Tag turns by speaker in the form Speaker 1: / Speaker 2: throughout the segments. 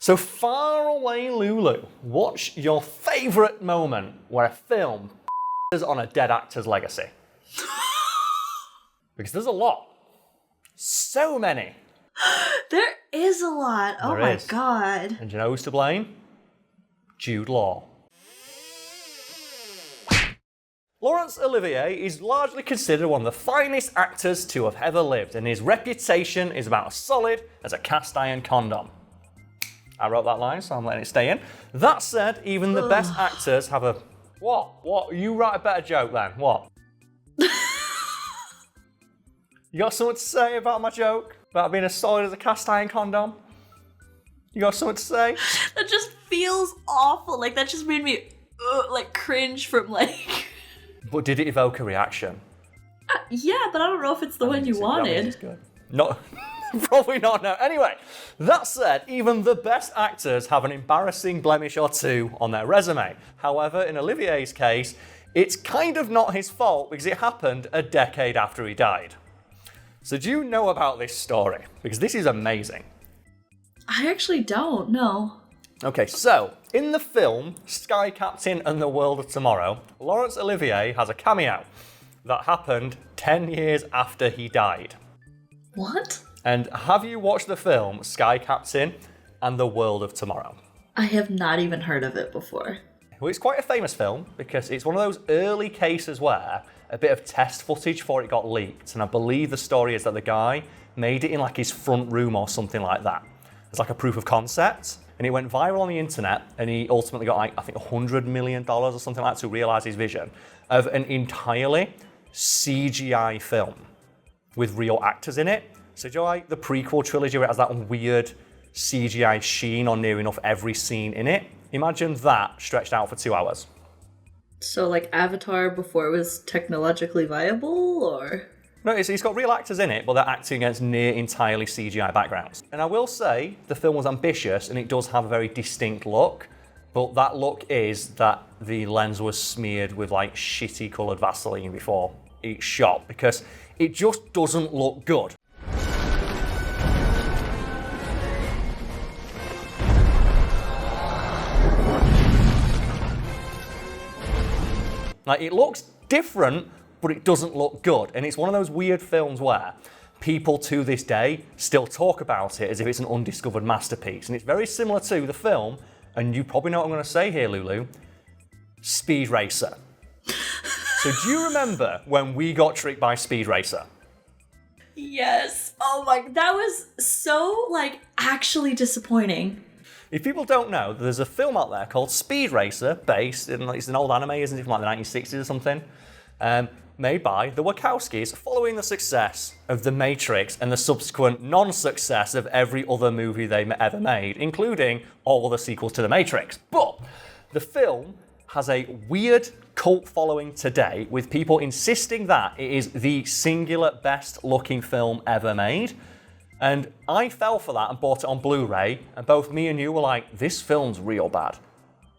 Speaker 1: So far away, LuLu, what's your favourite moment where a film is on a dead actor's legacy? Because there's a lot. So many.
Speaker 2: There is a lot. Oh my God.
Speaker 1: And do you know who's to blame? Jude Law. Laurence Olivier is largely considered one of the finest actors to have ever lived, and his reputation is about as solid as a cast iron condom. I wrote that line, so I'm letting it stay in. That said, even the best actors have a... What? You write a better joke then. What? You got something to say about my joke? About being as solid as a cast iron condom? You got something to say?
Speaker 2: That just feels awful. Like, that just made me, cringe from, like...
Speaker 1: But did it evoke a reaction?
Speaker 2: Yeah, but I don't know if it's the one you wanted.
Speaker 1: It's good. No, probably not, no. Anyway, that said, even the best actors have an embarrassing blemish or two on their resume. However, in Olivier's case, it's kind of not his fault because it happened a decade after he died. So do you know about this story? Because this is amazing.
Speaker 2: I actually don't, no.
Speaker 1: Okay, so in the film Sky Captain and the World of Tomorrow, Laurence Olivier has a cameo that happened 10 years after he died.
Speaker 2: What?
Speaker 1: And have you watched the film Sky Captain and the World of Tomorrow?
Speaker 2: I have not even heard of it before.
Speaker 1: Well, it's quite a famous film because it's one of those early cases where a bit of test footage before it got leaked, and I believe the story is that the guy made it in like his front room or something like that. It's like a proof of concept, and it went viral on the internet, and he ultimately got like, I think $100 million or something like that to realise his vision of an entirely CGI film with real actors in it. So do you know, like the prequel trilogy where it has that weird CGI sheen on near enough every scene in it? Imagine that stretched out for 2 hours.
Speaker 2: So like Avatar before it was technologically viable, or?
Speaker 1: No, it's got real actors in it, but they're acting against near entirely CGI backgrounds. And I will say, the film was ambitious and it does have a very distinct look, but that look is that the lens was smeared with like shitty coloured Vaseline before each shot, because it just doesn't look good. Like, it looks different, but it doesn't look good. And it's one of those weird films where people to this day still talk about it as if it's an undiscovered masterpiece. And it's very similar to the film, and you probably know what I'm going to say here, LuLu, Speed Racer. So do you remember when we got tricked by Speed Racer?
Speaker 2: Yes. Oh my, that was so, like, actually disappointing.
Speaker 1: If people don't know, there's a film out there called Speed Racer, based in, it's an old anime, isn't it, from like the 1960s or something, made by the Wachowskis, following the success of The Matrix and the subsequent non-success of every other movie they ever made, including all the sequels to The Matrix. But the film has a weird cult following today, with people insisting that it is the singular best looking film ever made. And I fell for that and bought it on Blu-ray, and both me and you were like, this film's real bad.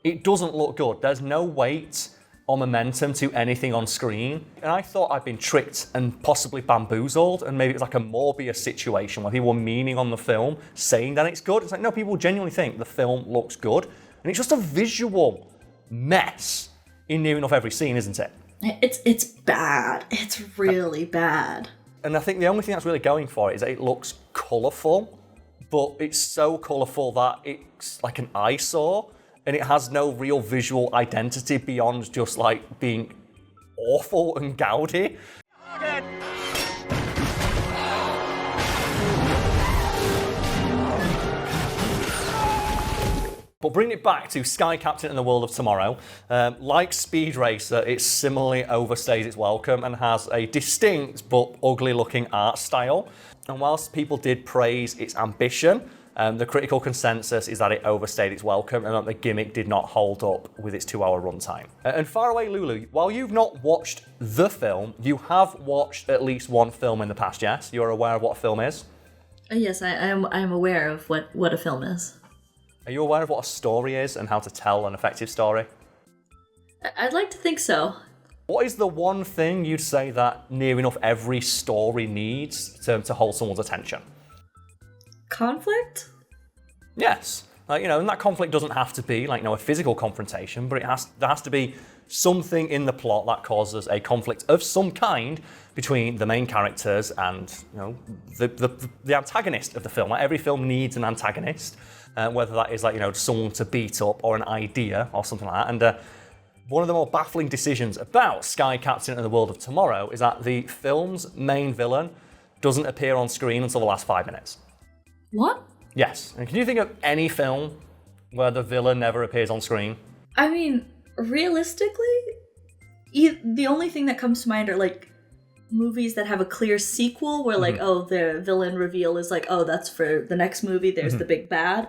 Speaker 1: It doesn't look good. There's no weight or momentum to anything on screen. And I thought I'd been tricked and possibly bamboozled, and maybe it was like a Morbius situation where people were meaning on the film, saying that it's good. It's like, no, people genuinely think the film looks good, and it's just a visual mess in near enough every scene, isn't it?
Speaker 2: It's bad. It's really bad.
Speaker 1: And I think the only thing that's really going for it is that it looks colourful, but it's so colourful that it's like an eyesore, and it has no real visual identity beyond just like being awful and gaudy. But bringing it back to Sky Captain and the World of Tomorrow, like Speed Racer, it similarly overstays its welcome and has a distinct but ugly-looking art style. And whilst people did praise its ambition, the critical consensus is that it overstayed its welcome and that the gimmick did not hold up with its 2-hour runtime. And Faraway LuLu, while you've not watched the film, you have watched at least one film in the past, yes? You're aware of what a film is?
Speaker 2: Yes, I'm aware of what a film is.
Speaker 1: Are you aware of what a story is and how to tell an effective story?
Speaker 2: I'd like to think so.
Speaker 1: What is the one thing you'd say that near enough every story needs to hold someone's attention?
Speaker 2: Conflict?
Speaker 1: Yes. And that conflict doesn't have to be a physical confrontation, but there has to be something in the plot that causes a conflict of some kind between the main characters and the antagonist of the film. Every film needs an antagonist, whether that is someone to beat up or an idea or something like that. And one of the more baffling decisions about Sky Captain and the World of Tomorrow is that the film's main villain doesn't appear on screen until the last 5 minutes.
Speaker 2: What?
Speaker 1: Yes. And can you think of any film where the villain never appears on screen?
Speaker 2: I mean, realistically, the only thing that comes to mind are movies that have a clear sequel where the villain reveal is that's for the next movie, there's the big bad.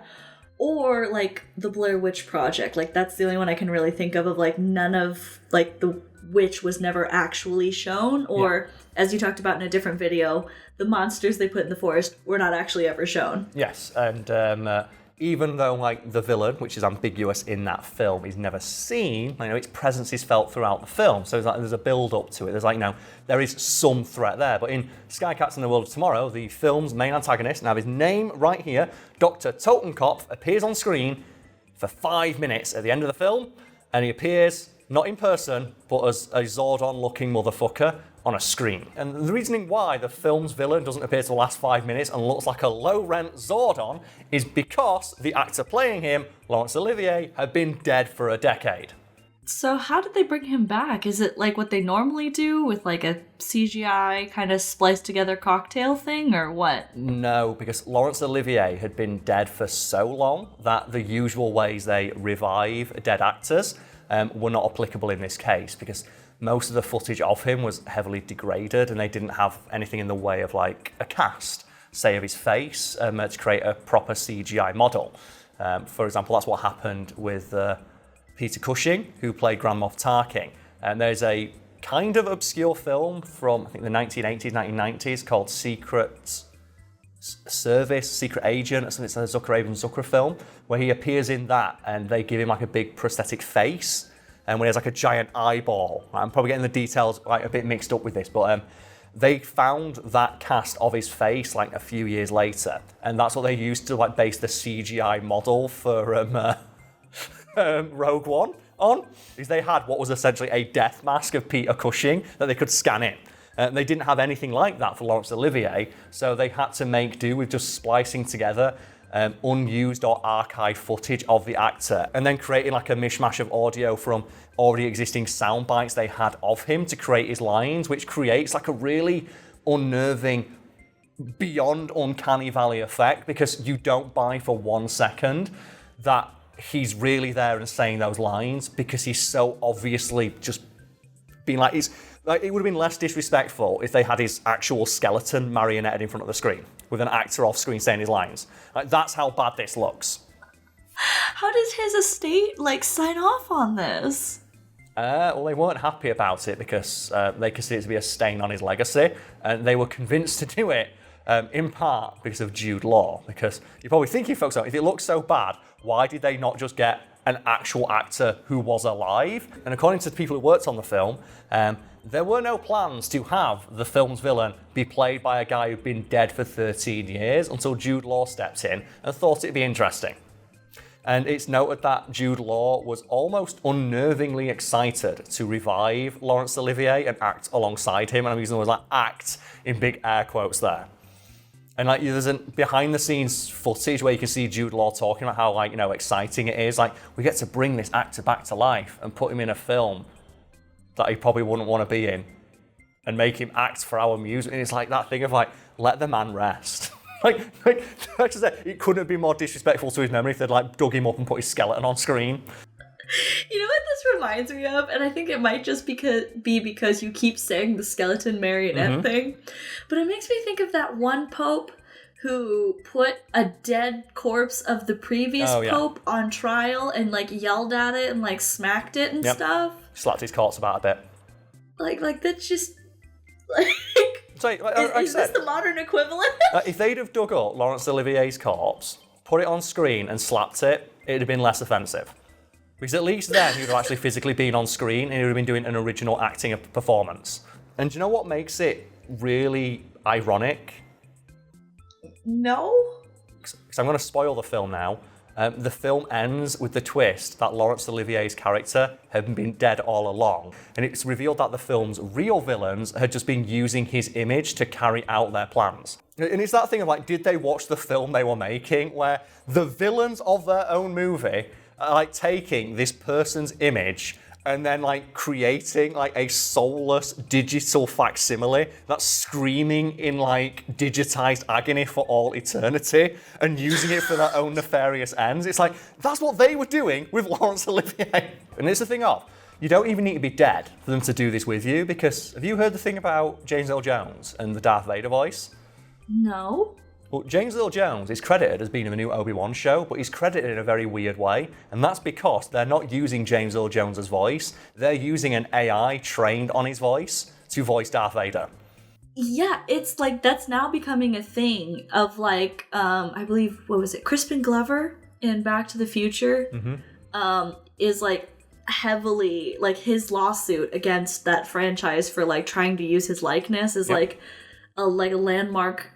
Speaker 2: Or the Blair Witch Project. That's the only one I can really think of none of the witch was never actually shown, or as you talked about in a different video, the monsters they put in the forest were not actually ever shown.
Speaker 1: Yes, and even though the villain, which is ambiguous in that film, is never seen, its presence is felt throughout the film. So there's a build up to it. There's there is some threat there. But in Sky Captain and the World of Tomorrow, the film's main antagonist, and I have his name right here, Dr. Totenkopf, appears on screen for 5 minutes at the end of the film, and he appears not in person, but as a Zordon-looking motherfucker on a screen. And the reasoning why the film's villain doesn't appear till the last 5 minutes and looks like a low-rent Zordon is because the actor playing him, Laurence Olivier, had been dead for a decade.
Speaker 2: So how did they bring him back? Is it what they normally do with a CGI kind of spliced together cocktail thing, or what?
Speaker 1: No, because Laurence Olivier had been dead for so long that the usual ways they revive dead actors were not applicable in this case, because most of the footage of him was heavily degraded and they didn't have anything in the way of a cast, say, of his face to create a proper CGI model. For example, that's what happened with Peter Cushing, who played Grand Moff Tarkin. And there's a kind of obscure film from, I think, the 1980s, 1990s called Secret Service, Secret Agent, or something. It's a Zucker film, where he appears in that and they give him a big prosthetic face. And when he has a giant eyeball. I'm probably getting the details a bit mixed up with this, but they found that cast of his face a few years later, and that's what they used to base the CGI model for Rogue One on. Is they had what was essentially a death mask of Peter Cushing that they could scan in. They didn't have anything like that for Laurence Olivier, so they had to make do with just splicing together unused or archived footage of the actor, and then creating a mishmash of audio from already existing sound bites they had of him to create his lines, which creates a really unnerving, beyond uncanny valley effect, because you don't buy for 1 second that he's really there and saying those lines, because he's so obviously just being it would have been less disrespectful if they had his actual skeleton marionetted in front of the screen with an actor off screen saying his lines. That's how bad this looks.
Speaker 2: How does his estate sign off on this?
Speaker 1: Well, they weren't happy about it because they considered it to be a stain on his legacy, and they were convinced to do it in part because of Jude Law. Because you're probably thinking, folks, if it looks so bad, why did they not just get an actual actor who was alive? And according to the people who worked on the film, there were no plans to have the film's villain be played by a guy who'd been dead for 13 years until Jude Law stepped in and thought it'd be interesting. And it's noted that Jude Law was almost unnervingly excited to revive Laurence Olivier and act alongside him. And I'm using the words act in big air quotes there. And there's a behind the scenes footage where you can see Jude Law talking about how exciting it is. We get to bring this actor back to life and put him in a film that he probably wouldn't want to be in and make him act for our music. And it's that thing of let the man rest. It couldn't have been more disrespectful to his memory if they'd dug him up and put his skeleton on screen.
Speaker 2: You know what this reminds me of? And I think it might just be because you keep saying the skeleton marionette thing. But it makes me think of that one pope who put a dead corpse of the previous pope on trial and yelled at it and smacked it and stuff.
Speaker 1: Slapped his corpse about a bit.
Speaker 2: That's just
Speaker 1: Sorry,
Speaker 2: is this the modern equivalent?
Speaker 1: If they'd have dug up Laurence Olivier's corpse, put it on screen and slapped it, it'd have been less offensive. Because at least then he would have actually physically been on screen and he would have been doing an original acting performance. And do you know what makes it really ironic?
Speaker 2: No.
Speaker 1: Because I'm going to spoil the film now. The film ends with the twist that Laurence Olivier's character had been dead all along, and it's revealed that the film's real villains had just been using his image to carry out their plans. And it's that thing of like, did they watch the film they were making, where the villains of their own movie are like taking this person's image and then like creating like a soulless digital facsimile that's screaming in like digitized agony for all eternity and using it for their own nefarious ends. It's like, that's what they were doing with Laurence Olivier. And it's the thing of, you don't even need to be dead for them to do this with you, because have you heard the thing about James Earl Jones and the Darth Vader voice?
Speaker 2: No.
Speaker 1: Well, James Earl Jones is credited as being in the new Obi-Wan show, but he's credited in a very weird way, and that's because they're not using James Earl Jones' voice, they're using an AI trained on his voice to voice Darth Vader.
Speaker 2: Yeah, it's like that's now becoming a thing of like, I believe, what was it, Crispin Glover in Back to the Future is like heavily, like his lawsuit against that franchise for like trying to use his likeness is like a landmark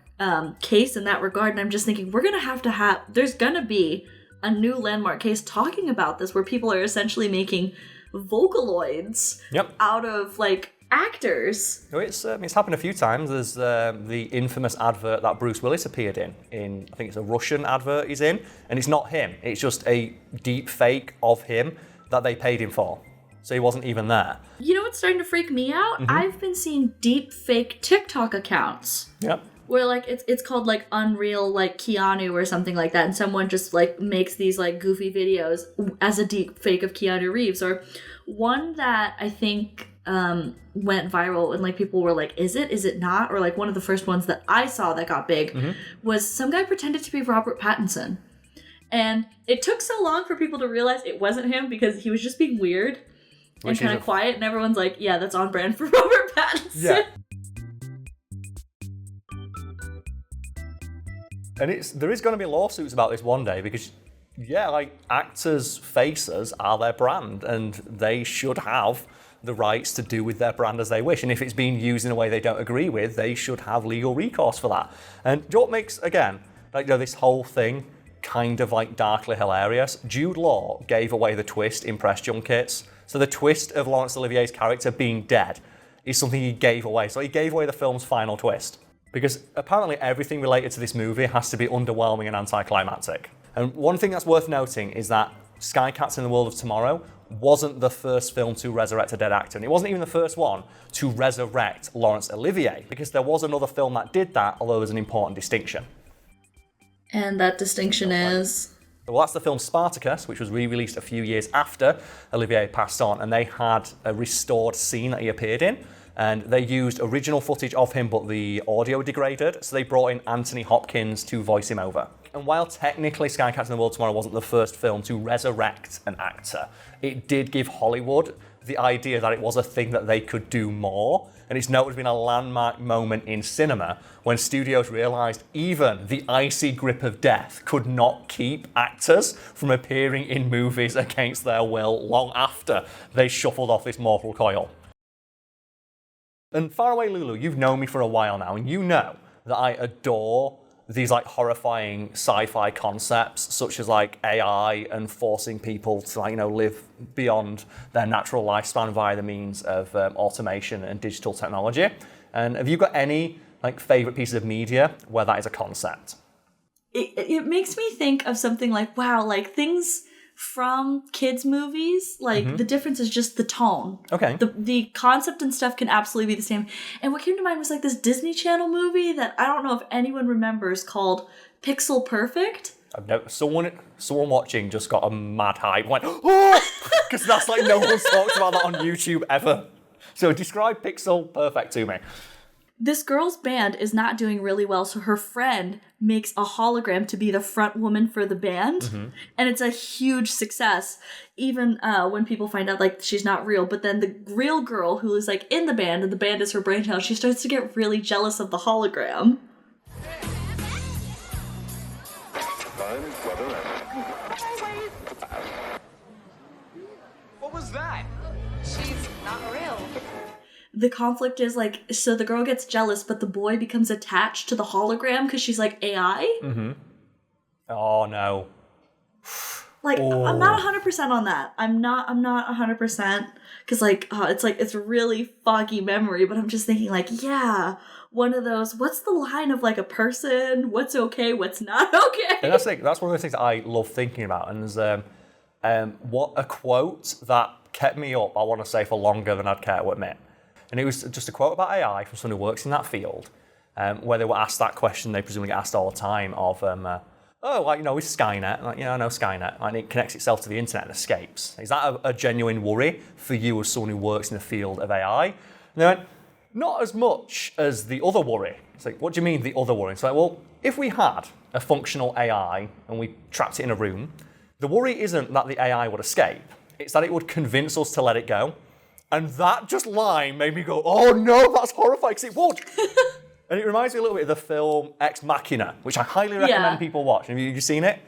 Speaker 2: case in that regard. And I'm just thinking, we're gonna have there's gonna be a new landmark case talking about this, where people are essentially making Vocaloids out of like actors.
Speaker 1: It's happened a few times. There's the infamous advert that Bruce Willis appeared in I think it's a Russian advert he's in, and it's not him. It's just a deep fake of him that they paid him for. So he wasn't even there.
Speaker 2: You know what's starting to freak me out? I've been seeing deep fake TikTok accounts.
Speaker 1: Yep.
Speaker 2: Where like it's called like Unreal like Keanu or something like that, and someone just like makes these like goofy videos as a deep fake of Keanu Reeves. Or one that I think went viral and like people were like, is it not? Or like one of the first ones that I saw that got big was some guy pretended to be Robert Pattinson. And it took so long for people to realize it wasn't him, because he was just being weird and kind of quiet, and everyone's like, yeah, that's on brand for Robert Pattinson.
Speaker 1: Yeah. And there is going to be lawsuits about this one day, because, like actors' faces are their brand, and they should have the rights to do with their brand as they wish. And if it's being used in a way they don't agree with, they should have legal recourse for that. And do you know what makes, again, this whole thing kind of like darkly hilarious? Jude Law gave away the twist in press junkets. So the twist of Laurence Olivier's character being dead is something he gave away. So he gave away the film's final twist. Because apparently everything related to this movie has to be underwhelming and anticlimactic. And one thing that's worth noting is that Sky Cats in the World of Tomorrow wasn't the first film to resurrect a dead actor. And it wasn't even the first one to resurrect Laurence Olivier, because there was another film that did that, although there's an important distinction.
Speaker 2: And that distinction is?
Speaker 1: Well, that's the film Spartacus, which was re-released a few years after Olivier passed on, and they had a restored scene that he appeared in. And they used original footage of him, but the audio degraded, so they brought in Anthony Hopkins to voice him over. And while technically Sky Cats in the World Tomorrow wasn't the first film to resurrect an actor, it did give Hollywood the idea that it was a thing that they could do more. And it's noted to have been a landmark moment in cinema when studios realised even the icy grip of death could not keep actors from appearing in movies against their will long after they shuffled off this mortal coil. And Faraway LuLu, you've known me for a while now, and you know that I adore these like horrifying sci-fi concepts, such as like AI and forcing people to live beyond their natural lifespan via the means of automation and digital technology. And have you got any like favorite pieces of media where that is a concept?
Speaker 2: It makes me think of something like, wow, like things from kids' movies, like the difference is just the tone.
Speaker 1: Okay.
Speaker 2: The concept and stuff can absolutely be the same. And what came to mind was like this Disney Channel movie that I don't know if anyone remembers, called Pixel Perfect.
Speaker 1: I've never, someone watching just got a mad hype, went, oh! Because that's like no one's talked about that on YouTube ever. So describe Pixel Perfect to me.
Speaker 2: This girl's band is not doing really well, so her friend makes a hologram to be the front woman for the band, and it's a huge success, even when people find out like she's not real. But then the real girl who is like in the band, and the band is her brainchild, she starts to get really jealous of the hologram.
Speaker 3: What was that? She's not real.
Speaker 2: The conflict is like, so the girl gets jealous, but the boy becomes attached to the hologram because she's like AI.
Speaker 1: Oh no.
Speaker 2: Like, I'm not 100% on that. I'm not 100%. Because, it's really foggy memory, but I'm just thinking, yeah, one of those, what's the line of, a person? What's okay, what's not okay?
Speaker 1: And that's one of the things that I love thinking about. And there's what a quote that kept me up, I want to say, for longer than I'd care to admit. And it was just a quote about AI from someone who works in that field, where they were asked that question they presumably get asked all the time of, is Skynet? I know Skynet. And it connects itself to the internet and escapes. Is that a genuine worry for you as someone who works in the field of AI? And they went, not as much as the other worry. It's like, what do you mean the other worry? It's like, well, if we had a functional AI and we trapped it in a room, the worry isn't that the AI would escape. It's that it would convince us to let it go. And that just line made me go, oh no, that's horrifying, because it would. And it reminds me a little bit of the film Ex Machina, which I highly recommend people watch. Have you seen it?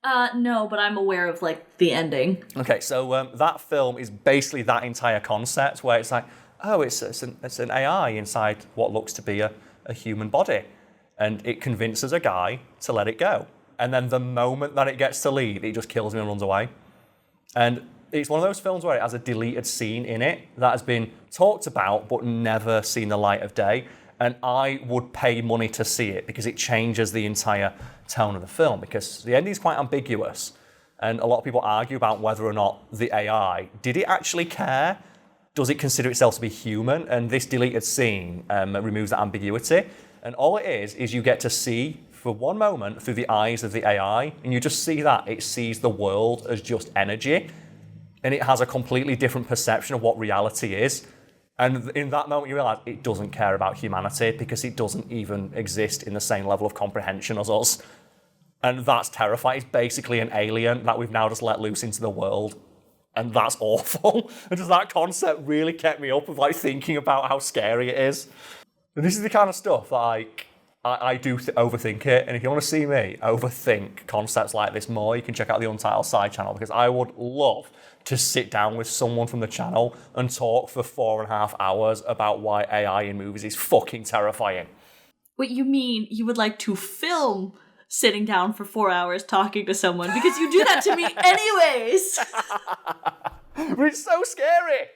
Speaker 2: No, but I'm aware of, the ending.
Speaker 1: Okay, so that film is basically that entire concept, where it's like, oh, it's an AI inside what looks to be a human body. And it convinces a guy to let it go. And then the moment that it gets to leave, it just kills him and runs away. And it's one of those films where it has a deleted scene in it that has been talked about but never seen the light of day. And I would pay money to see it because it changes the entire tone of the film, because the ending is quite ambiguous. And a lot of people argue about whether or not the AI, did it actually care? Does it consider itself to be human? And this deleted scene removes that ambiguity. And all it is you get to see for one moment through the eyes of the AI, and you just see that it sees the world as just energy. And it has a completely different perception of what reality is. And in that moment, you realize it doesn't care about humanity because it doesn't even exist in the same level of comprehension as us. And that's terrifying. It's basically an alien that we've now just let loose into the world. And that's awful. And just that concept really kept me up of thinking about how scary it is. And this is the kind of stuff that I do overthink it. And if you want to see me overthink concepts like this more, you can check out the Untitled Side channel, because I would love to sit down with someone from the channel and talk for 4.5 hours about why AI in movies is fucking terrifying.
Speaker 2: What you mean you would like to film sitting down for 4 hours talking to someone, because you do that to me anyways.
Speaker 1: But it's so scary.